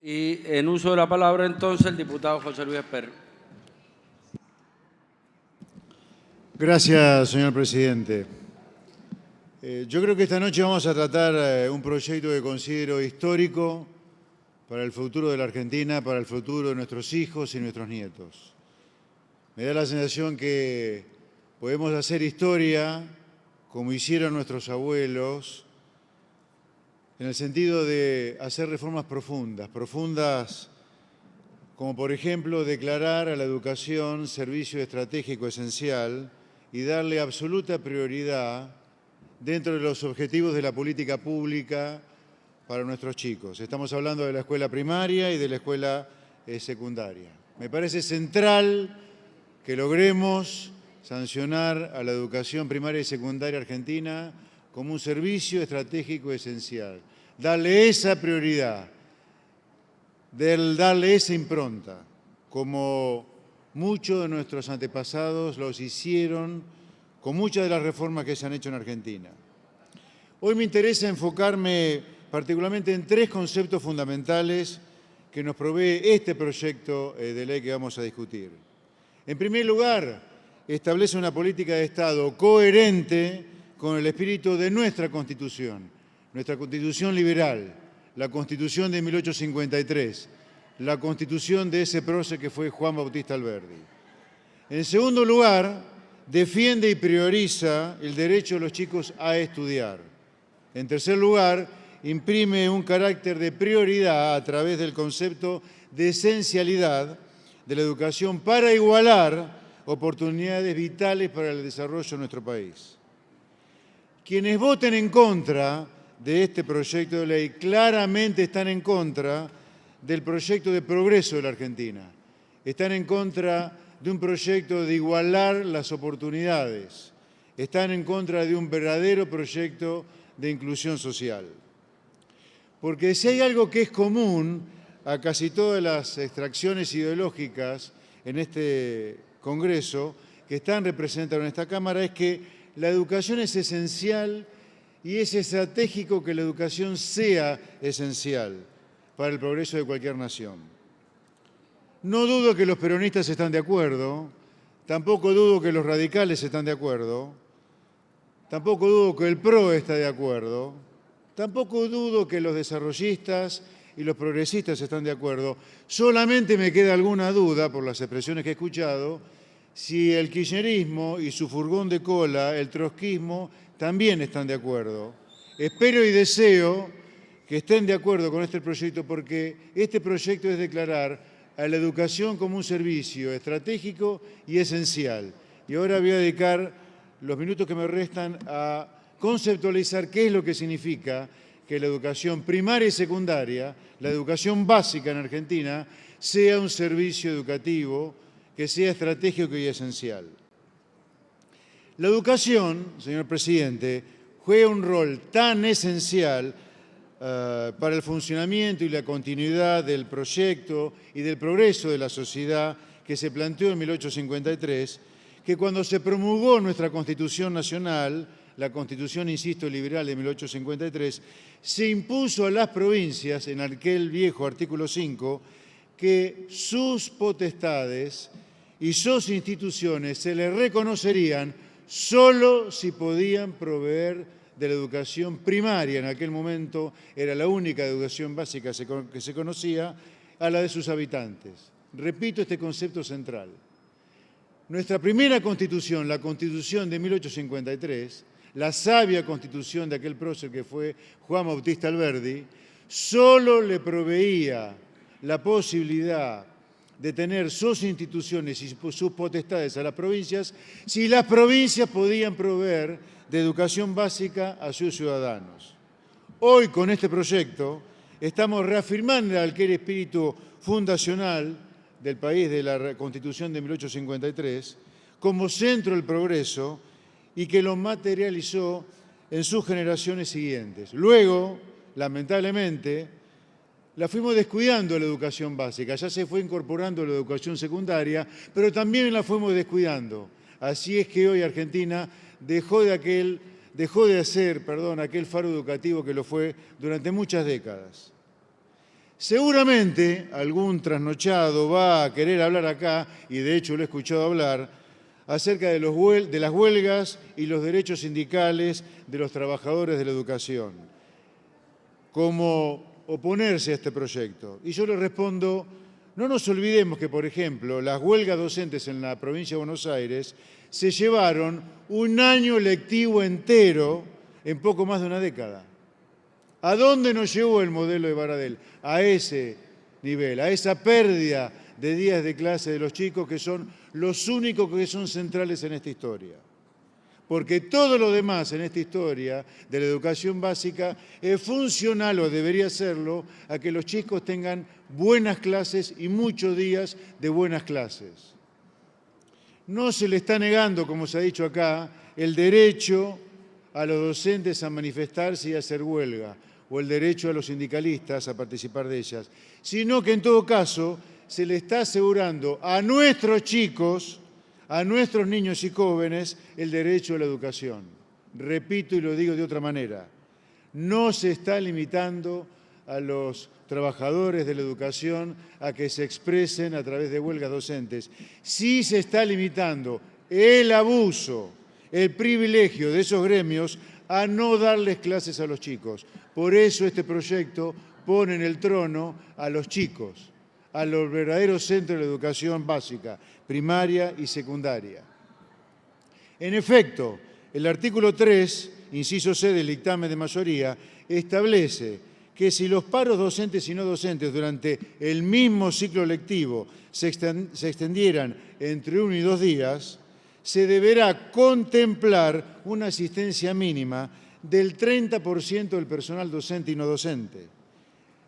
Y en uso de la palabra entonces el diputado José Luis Espert. Gracias, señor presidente. Yo creo que esta noche vamos a tratar un proyecto que considero histórico para el futuro de la Argentina, para el futuro de nuestros hijos y nuestros nietos. Me da la sensación que podemos hacer historia como hicieron nuestros abuelos, en el sentido de hacer reformas profundas como por ejemplo declarar a la educación servicio estratégico esencial y darle absoluta prioridad dentro de los objetivos de la política pública para nuestros chicos. Estamos hablando de la escuela primaria y de la escuela secundaria. Me parece central que logremos sancionar a la educación primaria y secundaria argentina como un servicio estratégico esencial. Darle esa prioridad, darle esa impronta, como muchos de nuestros antepasados los hicieron con muchas de las reformas que se han hecho en Argentina. Hoy me interesa enfocarme particularmente en tres conceptos fundamentales que nos provee este proyecto de ley que vamos a discutir. En primer lugar, establece una política de Estado coherente con el espíritu de nuestra Constitución liberal, la Constitución de 1853, la Constitución de ese prócer que fue Juan Bautista Alberdi. En segundo lugar, defiende y prioriza el derecho de los chicos a estudiar. En tercer lugar, imprime un carácter de prioridad a través del concepto de esencialidad de la educación para igualar oportunidades vitales para el desarrollo de nuestro país. Quienes voten en contra de este proyecto de ley claramente están en contra del proyecto de progreso de la Argentina. Están en contra de un proyecto de igualar las oportunidades. Están en contra de un verdadero proyecto de inclusión social. Porque si hay algo que es común a casi todas las extracciones ideológicas en este Congreso, que están representadas en esta Cámara, es que la educación es esencial y es estratégico que la educación sea esencial para el progreso de cualquier nación. No dudo que los peronistas están de acuerdo, tampoco dudo que los radicales están de acuerdo, tampoco dudo que el PRO está de acuerdo, tampoco dudo que los desarrollistas y los progresistas están de acuerdo. Solamente me queda alguna duda, por las expresiones que he escuchado, si el kirchnerismo y su furgón de cola, el trotskismo, también están de acuerdo. Espero y deseo que estén de acuerdo con este proyecto, porque este proyecto es declarar a la educación como un servicio estratégico y esencial. Y ahora voy a dedicar los minutos que me restan a conceptualizar qué es lo que significa que la educación primaria y secundaria, la educación básica en Argentina, sea un servicio educativo que sea estratégico y esencial. La educación, señor presidente, juega un rol tan esencial para el funcionamiento y la continuidad del proyecto y del progreso de la sociedad que se planteó en 1853, que cuando se promulgó nuestra Constitución Nacional, la Constitución, insisto, liberal de 1853, se impuso a las provincias, en aquel viejo artículo 5, que sus potestades y sus instituciones se les reconocerían solo si podían proveer de la educación primaria. En aquel momento era la única educación básica que se conocía, a la de sus habitantes. Repito este concepto central. Nuestra primera Constitución, la Constitución de 1853, la sabia Constitución de aquel prócer que fue Juan Bautista Alberdi, solo le proveía la posibilidad de tener sus instituciones y sus potestades a las provincias si las provincias podían proveer de educación básica a sus ciudadanos. Hoy, con este proyecto, estamos reafirmando aquel espíritu fundacional del país de la Constitución de 1853 como centro del progreso y que lo materializó en sus generaciones siguientes. Luego, lamentablemente, la fuimos descuidando la educación básica, ya se fue incorporando la educación secundaria, pero también la fuimos descuidando. Así es que hoy Argentina dejó de ser aquel faro educativo que lo fue durante muchas décadas. Seguramente algún trasnochado va a querer hablar acá, y de hecho lo he escuchado hablar, acerca de las huelgas y los derechos sindicales de los trabajadores de la educación, como oponerse a este proyecto. Y yo le respondo, no nos olvidemos que, por ejemplo, las huelgas docentes en la provincia de Buenos Aires se llevaron un año lectivo entero en poco más de una década. ¿A dónde nos llevó el modelo de Baradel? A ese nivel, a esa pérdida de días de clase de los chicos, que son los únicos que son centrales en esta historia. Porque todo lo demás en esta historia de la educación básica es funcional, o debería serlo, a que los chicos tengan buenas clases y muchos días de buenas clases. No se le está negando, como se ha dicho acá, el derecho a los docentes a manifestarse y a hacer huelga, o el derecho a los sindicalistas a participar de ellas, sino que en todo caso se le está asegurando a nuestros chicos, a nuestros niños y jóvenes, el derecho a la educación. Repito y lo digo de otra manera, no se está limitando a los trabajadores de la educación a que se expresen a través de huelgas docentes. Sí se está limitando el abuso, el privilegio de esos gremios a no darles clases a los chicos. Por eso este proyecto pone en el trono a los chicos, a los verdaderos centros de la educación básica, primaria y secundaria. En efecto, el artículo 3, inciso C del dictamen de mayoría, establece que si los paros docentes y no docentes durante el mismo ciclo lectivo se extendieran entre 1 y 2 días, se deberá contemplar una asistencia mínima del 30% del personal docente y no docente,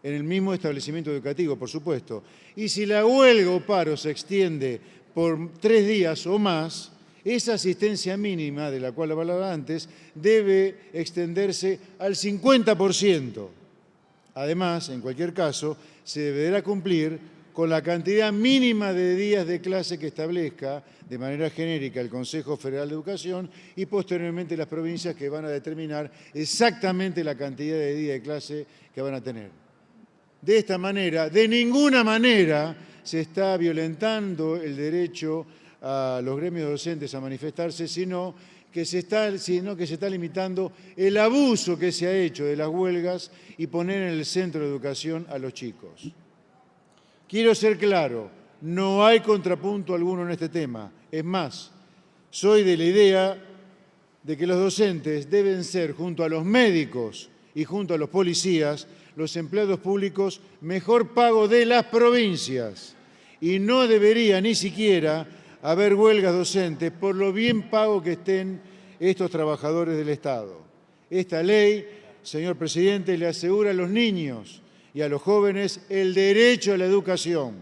en el mismo establecimiento educativo, por supuesto. Y si la huelga o paro se extiende por 3 días o más, esa asistencia mínima, de la cual hablaba antes, debe extenderse al 50%. Además, en cualquier caso, se deberá cumplir con la cantidad mínima de días de clase que establezca de manera genérica el Consejo Federal de Educación y posteriormente las provincias, que van a determinar exactamente la cantidad de días de clase que van a tener. De esta manera, de ninguna manera, se está violentando el derecho a los gremios docentes a manifestarse, sino que se está limitando el abuso que se ha hecho de las huelgas y poner en el centro de educación a los chicos. Quiero ser claro, no hay contrapunto alguno en este tema. Es más, soy de la idea de que los docentes deben ser, junto a los médicos y junto a los policías, los empleados públicos mejor pagos de las provincias. Y no debería ni siquiera haber huelgas docentes por lo bien pagos que estén estos trabajadores del Estado. Esta ley, señor presidente, le asegura a los niños y a los jóvenes el derecho a la educación.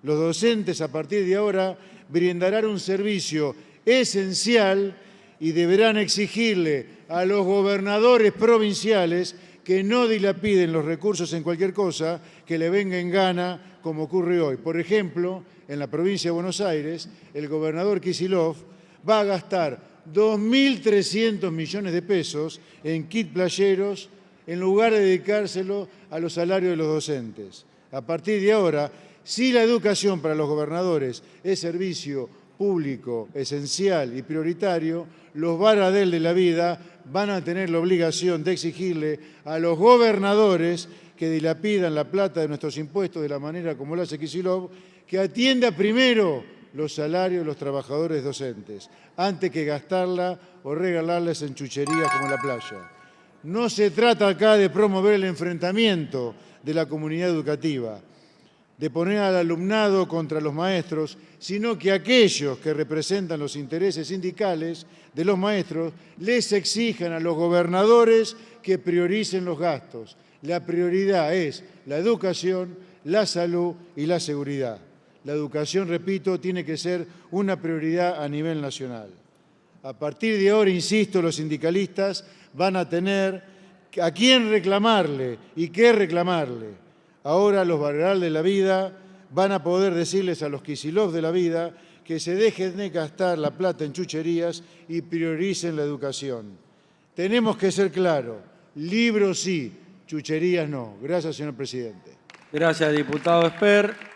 Los docentes, a partir de ahora, brindarán un servicio esencial y deberán exigirle a los gobernadores provinciales que no dilapiden los recursos en cualquier cosa que le venga en gana, como ocurre hoy. Por ejemplo, en la provincia de Buenos Aires, el gobernador Kicillof va a gastar 2.300 millones de pesos en kit playeros en lugar de dedicárselo a los salarios de los docentes. A partir de ahora, si la educación para los gobernadores es servicio público, esencial y prioritario, los Baradel de la vida van a tener la obligación de exigirle a los gobernadores que dilapidan la plata de nuestros impuestos de la manera como lo hace Kicillof, que atienda primero los salarios de los trabajadores docentes, antes que gastarla o regalarles en chucherías como en la playa. No se trata acá de promover el enfrentamiento de la comunidad educativa, de poner al alumnado contra los maestros, sino que aquellos que representan los intereses sindicales de los maestros les exijan a los gobernadores que prioricen los gastos. La prioridad es la educación, la salud y la seguridad. La educación, repito, tiene que ser una prioridad a nivel nacional. A partir de ahora, insisto, los sindicalistas van a tener a quién reclamarle y qué reclamarle. Ahora los Baradel de la vida van a poder decirles a los Kicillof de la vida que se dejen de gastar la plata en chucherías y prioricen la educación. Tenemos que ser claros, libros sí, chucherías no. Gracias, señor presidente. Gracias, diputado Esper.